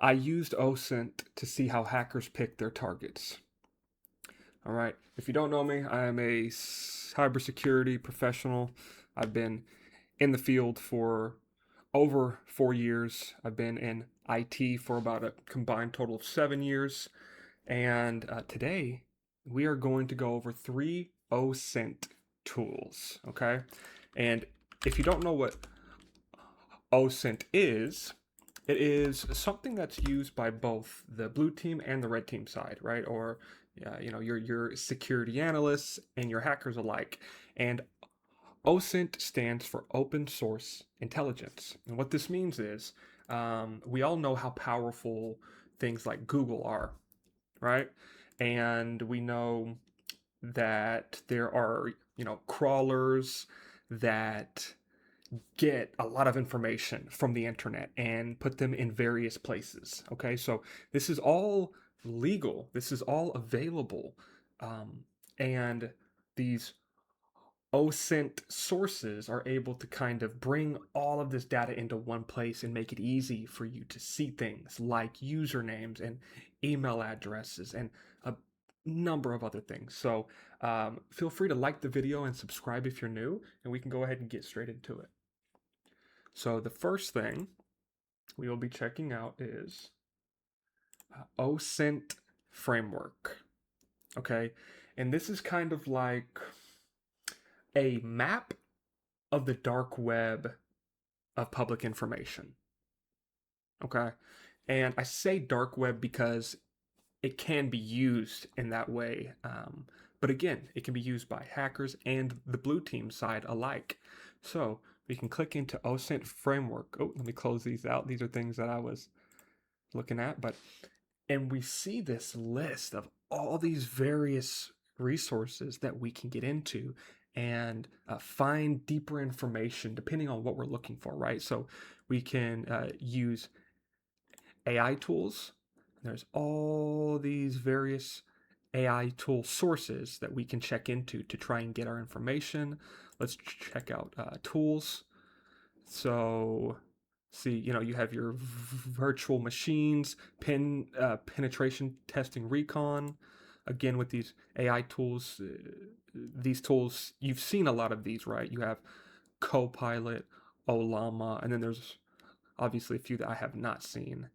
I used OSINT to see how hackers pick their targets. All right. If you don't know me, I am a cybersecurity professional. I've been in the field for over 4 years. I've been in IT for about a combined total of 7 years. And today we are going to go over three OSINT tools. Okay. And if you don't know what OSINT is, it is something that's used by both the blue team and the red team side, right? Or your security analysts and your hackers alike. And OSINT stands for Open Source Intelligence. And what this means is we all know how powerful things like Google are, right? And we know that there are, crawlers that get a lot of information from the internet and put them in various places. Okay, so this is all legal, this is all available. And these OSINT sources are able to kind of bring all of this data into one place and make it easy for you to see things like usernames and email addresses and a number of other things. So feel free to like the video and subscribe if you're new, and we can go ahead and get straight into it. So the first thing we will be checking out is OSINT Framework. Okay, and this is kind of like a map of the dark web of public information. Okay, and I say dark web because it can be used in that way. But again, it can be used by hackers and the blue team side alike. So we can click into OSINT Framework. Oh, let me close these out. These are things that I was looking at, and we see this list of all these various resources that we can get into and find deeper information depending on what we're looking for, right? So we can use AI tools. There's all these various AI tool sources that we can check into to try and get our information. Let's check out tools. So see, you have your virtual machines, penetration testing recon. Again, with these AI tools, these tools, you've seen a lot of these, right? You have Copilot, Olama, and then there's obviously a few that I have not seen.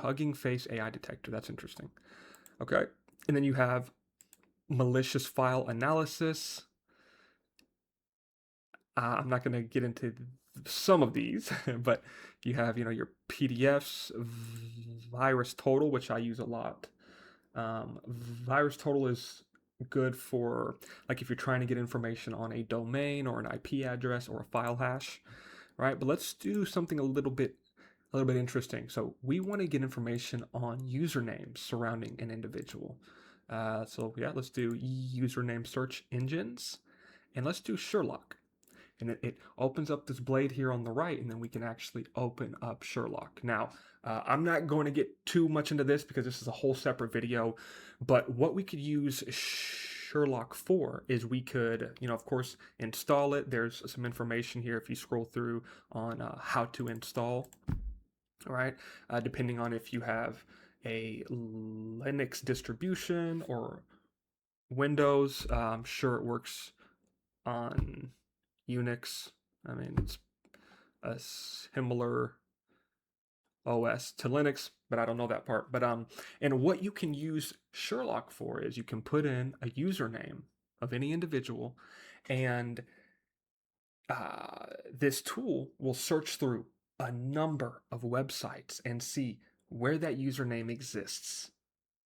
Hugging Face AI detector. That's interesting. Okay. And then you have malicious file analysis. I'm not going to get into some of these, but you have, your PDFs, Virus Total, which I use a lot. Virus Total is good for, like, if you're trying to get information on a domain or an IP address or a file hash, right? But let's do something a little bit interesting. So we want to get information on usernames surrounding an individual. So yeah, let's do username search engines, and let's do Sherlock. And it opens up this blade here on the right, and then we can actually open up Sherlock. Now, I'm not going to get too much into this because this is a whole separate video, but what we could use Sherlock for is we could, of course, install it. There's some information here if you scroll through on how to install. All right, depending on if you have a Linux distribution or Windows. I'm sure it works on Unix. I mean, it's a similar OS to Linux, but I don't know that part. But and what you can use Sherlock for is you can put in a username of any individual, and this tool will search through a number of websites and see where that username exists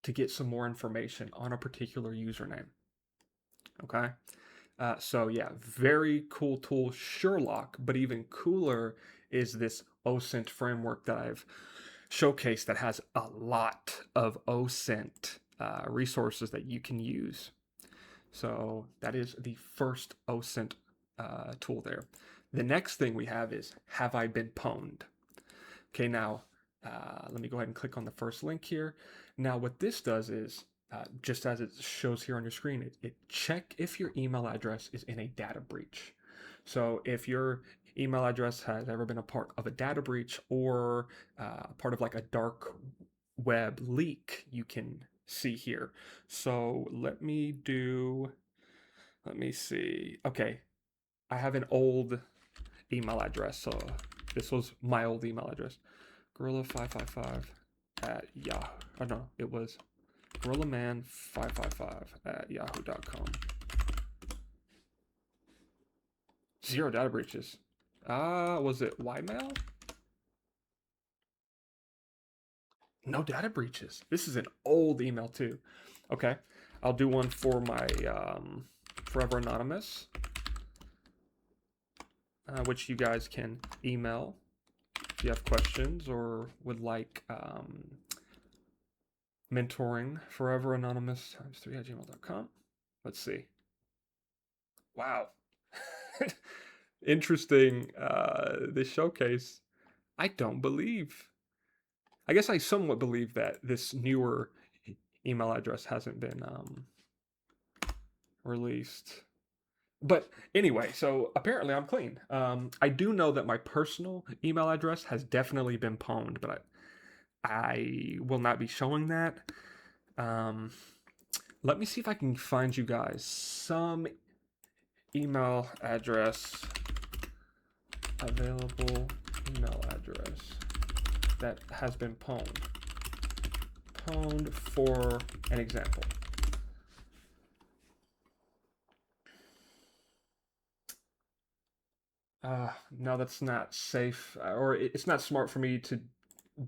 to get some more information on a particular username. Okay. So yeah, very cool tool, Sherlock, but even cooler is this OSINT framework that I've showcased that has a lot of OSINT resources that you can use. So that is the first OSINT tool there. The next thing we have is Have I Been Pwned? Okay, now let me go ahead and click on the first link here. Now what this does is, just as it shows here on your screen, it check if your email address is in a data breach. So if your email address has ever been a part of a data breach or part of like a dark web leak, you can see here. So let me see. Okay, I have an old email address. So this was my old email address. Gorilla555 at Yahoo. Oh no, it was GorillaMan555 at yahoo.com. 0 data breaches. Was it Ymail? No data breaches. This is an old email too. Okay, I'll do one for my Forever Anonymous, which you guys can email if you have questions or would like mentoring. Forever Anonymous ×3 at gmail.com. Let's see. Wow. Interesting. This showcase. I don't believe. I guess I somewhat believe that this newer email address hasn't been released. But anyway, so apparently I'm clean. I do know that my personal email address has definitely been pwned, but I will not be showing that. Let me see if I can find you guys some email address, available email address that has been pwned for an example. No, that's not safe, or it's not smart for me to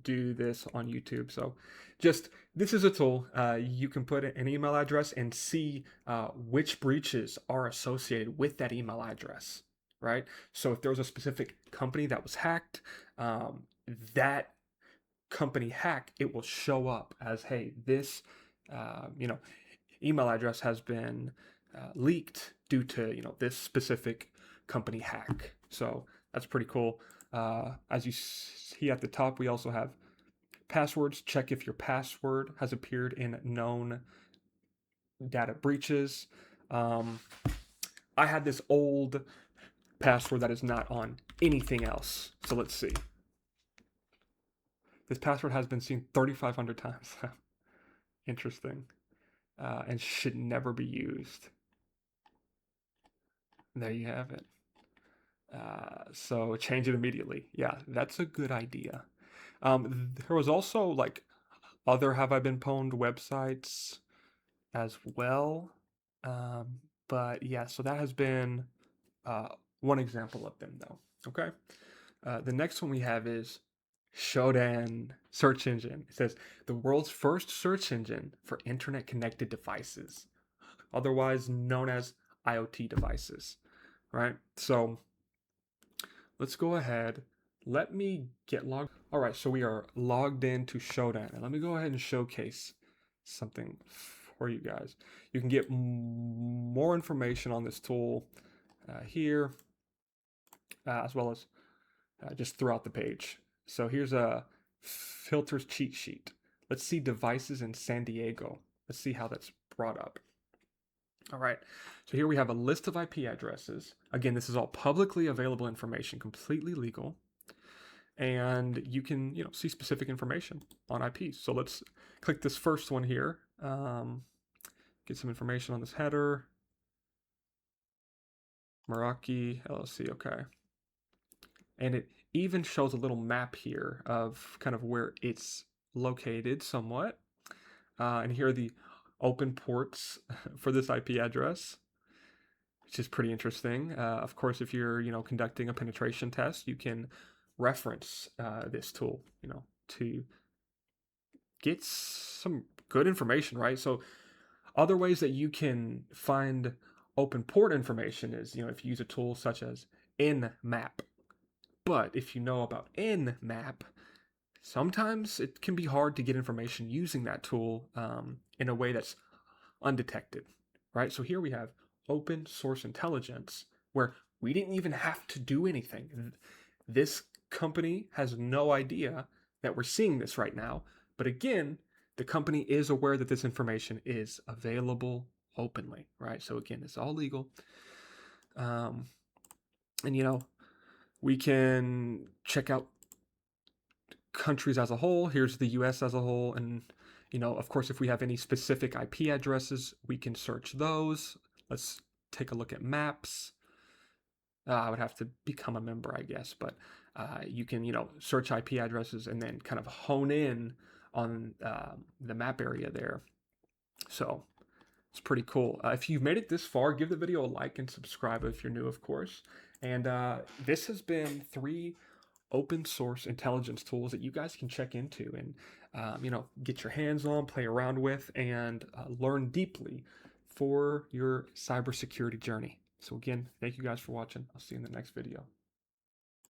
do this on YouTube. So just, this is a tool. You can put an email address and see which breaches are associated with that email address, right? So if there was a specific company that was hacked, that company hack, it will show up as, hey, this, email address has been leaked due to, this specific company hack. So that's pretty cool. As you see at the top, we also have passwords. Check if your password has appeared in known data breaches. I had this old password that is not on anything else. So let's see. This password has been seen 3,500 times. Interesting. And should never be used. There you have it. So change it immediately. Yeah, that's a good idea. There was also like other Have I Been Pwned websites as well. But yeah, so that has been one example of them though. Okay. The next one we have is Shodan search engine. It says the world's first search engine for internet connected devices, otherwise known as IoT devices, right? So let's go ahead. Let me get logged. All right, so we are logged into Shodan, and let me go ahead and showcase something for you guys. You can get more information on this tool here, as well as just throughout the page. So here's a filters cheat sheet. Let's see devices in San Diego. Let's see how that's brought up. All right, so here we have a list of IP addresses. Again, this is all publicly available information, completely legal. And you can, see specific information on IPs. So let's click this first one here. Get some information on this header. Meraki LLC, okay. And it even shows a little map here of kind of where it's located somewhat. And here are the open ports for this IP address, which is pretty interesting. Of course, if you're, conducting a penetration test, you can reference this tool, to get some good information, right? So other ways that you can find open port information is, if you use a tool such as Nmap. But if you know about Nmap, sometimes it can be hard to get information using that tool in a way that's undetected, right? So here we have open source intelligence, where we didn't even have to do anything. This company has no idea that we're seeing this right now. But again, the company is aware that this information is available openly, right? So again, it's all legal. And We can check out countries as a whole. Here's the US as a whole. And, of course, if we have any specific IP addresses, we can search those. Let's take a look at maps. I would have to become a member, I guess, but you can, search IP addresses and then kind of hone in on the map area there. So it's pretty cool. If you've made it this far, give the video a like and subscribe if you're new, of course. And this has been 3 open source intelligence tools that you guys can check into and, get your hands on, play around with, and learn deeply for your cybersecurity journey. So again, thank you guys for watching. I'll see you in the next video.